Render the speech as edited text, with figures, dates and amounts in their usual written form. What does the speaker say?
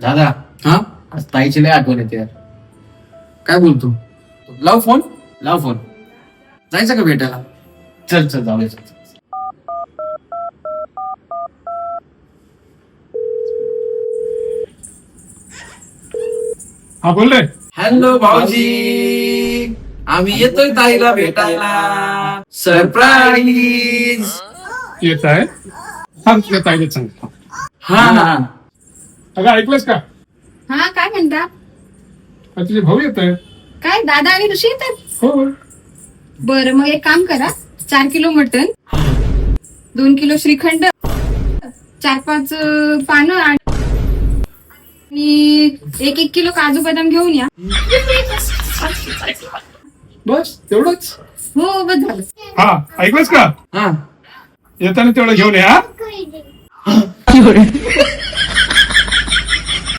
दादा हा आज ताईची लय आठवण येते यार. काय बोलतो? लाव फोन. लाव फोन. जायचं का भेटायला? चल चल जाऊया चल. हा बोल रे. हॅलो भाऊजी, आम्ही येतोय ताईला भेटायला. सरप्राईज. येत आहे. सांग तुझ्या ताईला सांग. हा अगं ऐकलंस का? हा काय म्हणता? तुझे भाऊ येत आहे. काय दादा आणि ऋषी येतात? हो. बरं मग एक काम करा, 4 किलो मटन, 2 किलो श्रीखंड, 4-5 पानं आणि 1 किलो काजू बदाम घेऊन या. बस तेवढंच. हो बस झालं. हा ऐकलंस का? हा येताना तेवढं घेऊन या.